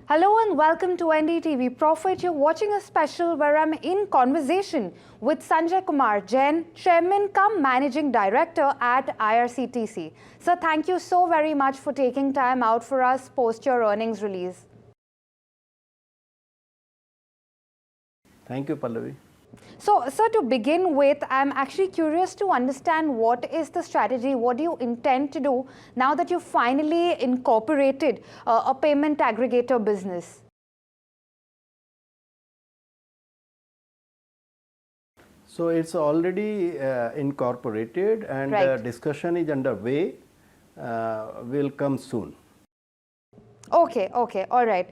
Hello and welcome to NDTV Profit. You're watching a special where I'm in conversation with Sanjay Kumar Jain, Chairman cum Managing Director at IRCTC. Sir, thank you so very much for taking time out for us post your earnings release. Thank you, Pallavi. So, sir, to begin with, I'm actually curious to understand what is the strategy, what do you intend to do now that you've finally incorporated a payment aggregator business? So it's already incorporated and discussion is underway, will come soon. Okay, all right.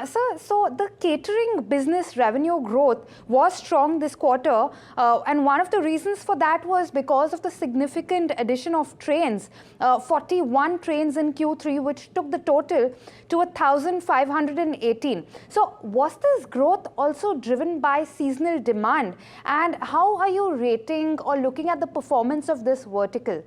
Sir, so the catering business revenue growth was strong this quarter, and one of the reasons for that was because of the significant addition of trains, 41 trains in Q3, which took the total to 1,518. So was this growth also driven by seasonal demand, and how are you rating or looking at the performance of this vertical?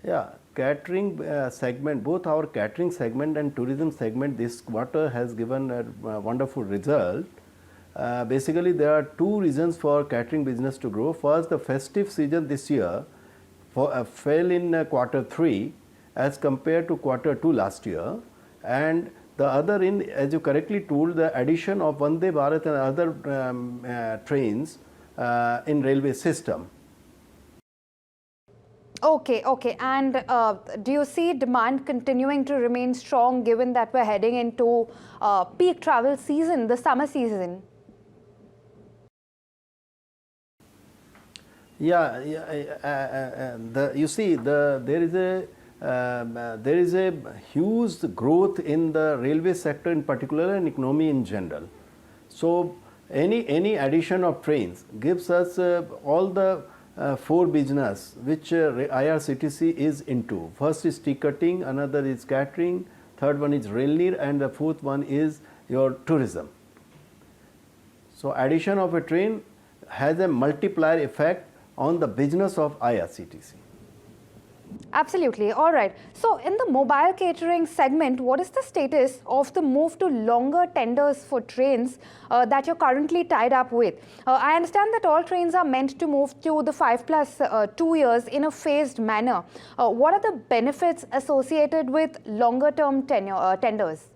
Yeah, catering segment, both our catering segment and tourism segment this quarter has given a wonderful result. Basically, there are two reasons for catering business to grow. First, the festive season this year fell in quarter 3 as compared to quarter 2 last year, and the other, as you correctly told, the addition of Vande Bharat and other trains in railway system. Okay. And do you see demand continuing to remain strong given that we're heading into peak travel season, the summer season? Yeah, you see, there is a huge growth in the railway sector in particular and economy in general. So any addition of trains gives us all the four business which IRCTC is into. First is ticketing, another is catering, third one is rail neer, and the fourth one is your tourism. So addition of a train has a multiplier effect on the business of IRCTC. Absolutely. All right. So in the mobile catering segment, what is the status of the move to longer tenders for trains that you're currently tied up with? I understand that all trains are meant to move to the 5+2 years in a phased manner. What are the benefits associated with longer term tenders?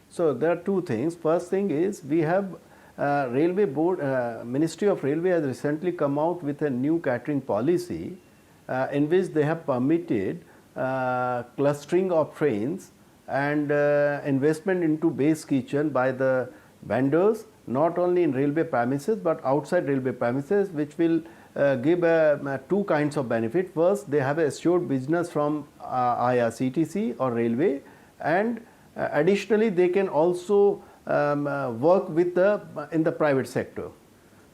So there are two things. First thing is we have Railway Board, Ministry of Railway has recently come out with a new catering policy in which they have permitted clustering of trains and investment into base kitchen by the vendors, not only in railway premises but outside railway premises, which will give two kinds of benefit. First, they have a assured business from IRCTC or railway, and additionally they can also work with in the private sector.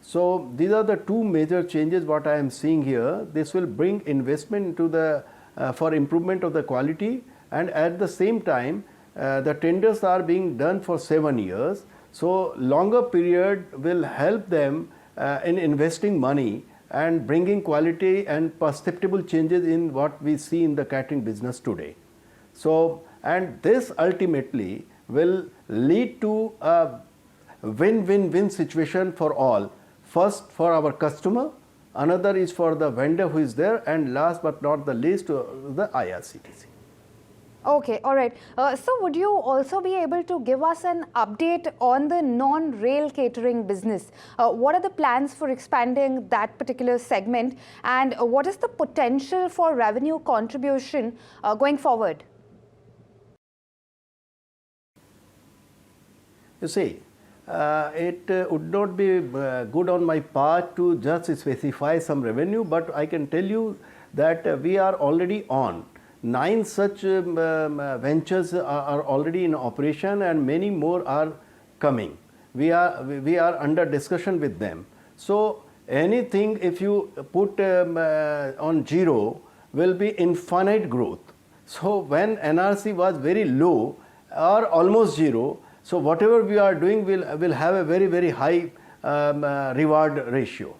So these are the two major changes what I am seeing here. This will bring investment into the for improvement of the quality, and at the same time the tenders are being done for 7 years. So longer period will help them in investing money and bringing quality and perceptible changes in what we see in the catering business today. So, and this ultimately will lead to a win-win-win situation for all. First for our customer, another is for the vendor who is there, and last but not the least the IRCTC. Okay, all right. So would you also be able to give us an update on the non-rail catering business? What are the plans for expanding that particular segment, and what is the potential for revenue contribution going forward? You see, it would not be good on my part to just specify some revenue, but I can tell you that we are already on 9 such ventures are already in operation, and many more are coming. We are under discussion with them. So anything if you put on zero will be infinite growth. So when NRC was very low or almost zero, so whatever we are doing will have a very high reward ratio.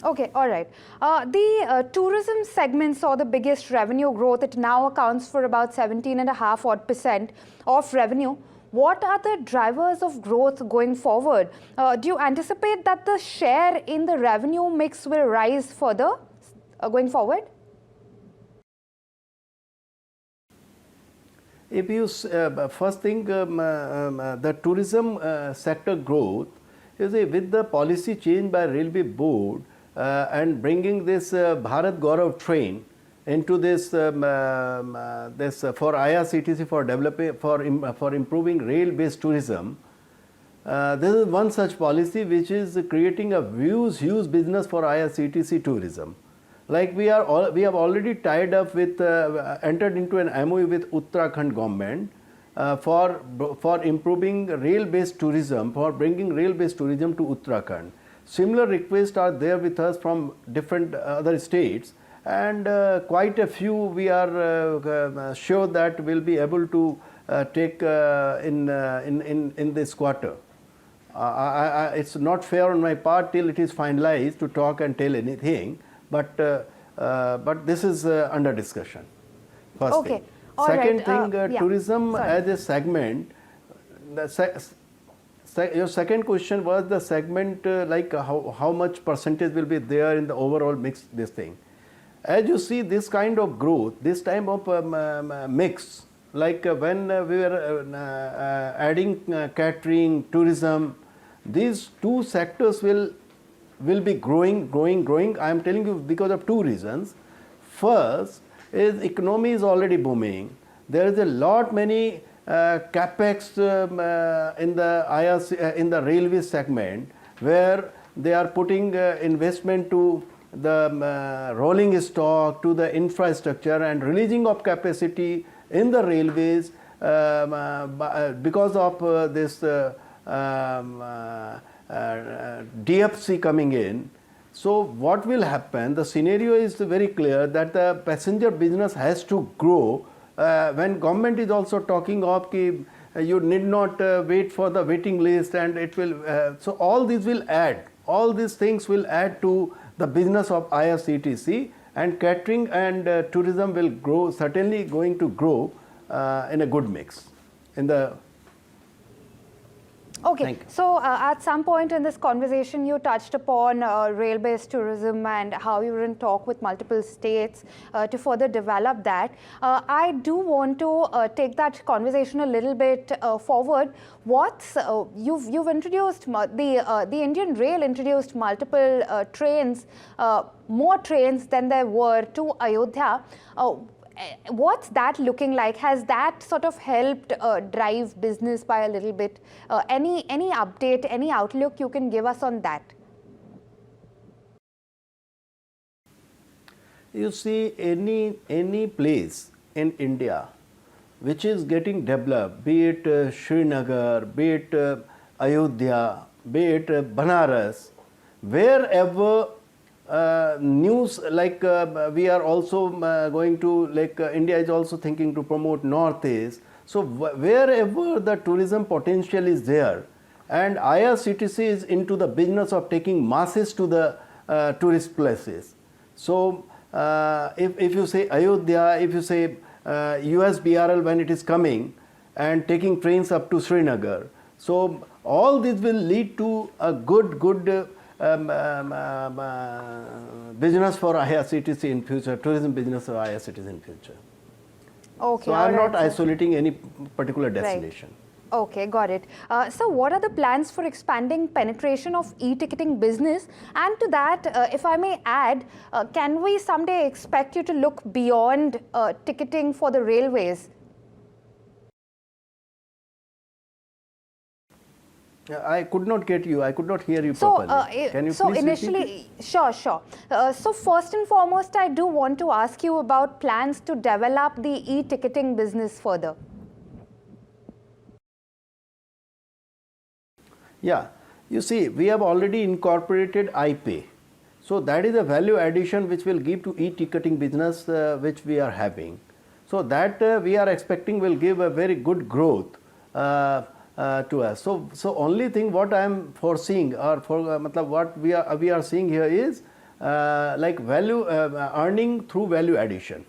Okay, all right. The tourism segment saw the biggest revenue growth. It now accounts for about 17.5% of revenue. What are the drivers of growth going forward? Do you anticipate that the share in the revenue mix will rise further going forward? If you first thing, the tourism sector growth, you see, with the policy change by Railway Board and bringing this Bharat Gaurav train into this for IRCTC for developing for improving rail-based tourism. This is one such policy which is creating a huge business for IRCTC tourism. Like we have already tied up with entered into an MOU with Uttarakhand government for improving rail-based tourism, for bringing rail-based tourism to Uttarakhand. Similar requests are there with us from different other states, and quite a few we are sure that we'll be able to take in this quarter. It's not fair on my part till it is finalized to talk and tell anything, but this is under discussion. First Okay. thing. All Second right. thing, Yeah. tourism Sorry. as a segment. Your second question was the segment, like how much percentage will be there in the overall mix. This thing, as you see, this kind of growth, this type of mix, like when we were adding catering, tourism, these two sectors will be growing. I am telling you because of two reasons. First is economy is already booming. There is a lot many capex in the IRC, in the railway segment, where they are putting investment to the rolling stock, to the infrastructure, and releasing of capacity in the railways because of this DFC coming in. So what will happen? The scenario is very clear that the passenger business has to grow. When government is also talking of ki you need not wait for the waiting list, and it will. So all these will add. All these things will add to the business of IRCTC, and catering and tourism will grow. Certainly going to grow in a good mix. In the Okay, so at some point in this conversation, you touched upon rail-based tourism and how you were in talk with multiple states to further develop that. I do want to take that conversation a little bit forward. What's you've introduced the Indian Rail introduced multiple trains, more trains than there were to Ayodhya. What's that looking like? Has that sort of helped drive business by a little bit? Any update, any outlook you can give us on that? You see, any place in India which is getting developed, be it Srinagar, be it Ayodhya, be it Banaras, wherever news, like we are also going to, like India is also thinking to promote Northeast. So wherever the tourism potential is there, and IRCTC is into the business of taking masses to the tourist places. So if you say Ayodhya, if you say USBRL when it is coming and taking trains up to Srinagar, so all this will lead to a good business for IRCTC in future, tourism business for IRCTC in future. Okay. So I am not isolating any particular destination. Right. Okay, got it. So what are the plans for expanding penetration of e-ticketing business? And to that, if I may add, can we someday expect you to look beyond ticketing for the railways? I could not get you. I could not hear you properly. Can you please initially, repeat it? sure. So first and foremost, I do want to ask you about plans to develop the e-ticketing business further. Yeah, you see, we have already incorporated iPay. So that is a value addition which will give to e-ticketing business which we are having. So that we are expecting will give a very good growth to us. So only thing what I am foreseeing, or what we are seeing here is like value earning through value addition.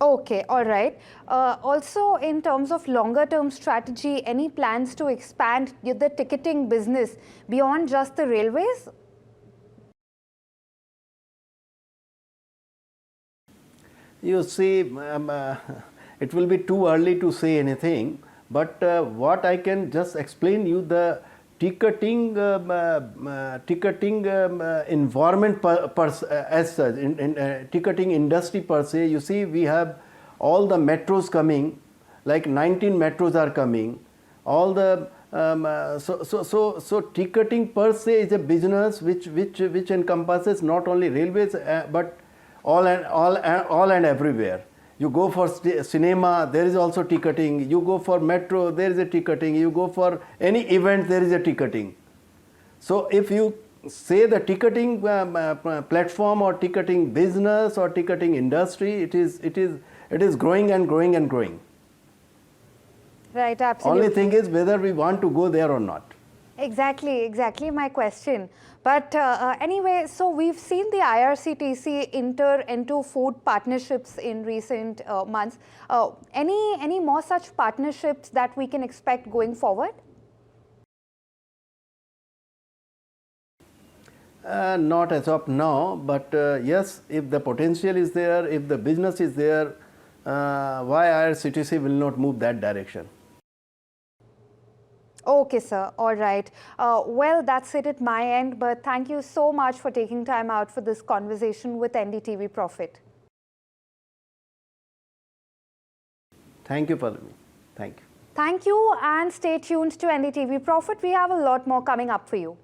Okay, all right. Also, in terms of longer term strategy, any plans to expand the ticketing business beyond just the railways? You see, it will be too early to say anything, but what I can just explain you, the ticketing environment as such, in ticketing industry per se. You see, we have all the metros coming, like 19 metros are coming. All the so ticketing per se is a business which encompasses not only railways but all and everywhere. You go for cinema, there is also ticketing. You go for metro, there is a ticketing. You go for any event, there is a ticketing. So if you say the ticketing platform or ticketing business or ticketing industry, it is growing and growing and growing. Right, absolutely. Only thing is whether we want to go there or not. Exactly my question. But anyway, so we've seen the IRCTC enter into food partnerships in recent months. Any more such partnerships that we can expect going forward? Not as of now, but yes, if the potential is there, if the business is there, why IRCTC will not move that direction? Okay, sir. All right. Well, that's it at my end. But thank you so much for taking time out for this conversation with NDTV Profit. Thank you, Pallavi. Thank you. Thank you, and stay tuned to NDTV Profit. We have a lot more coming up for you.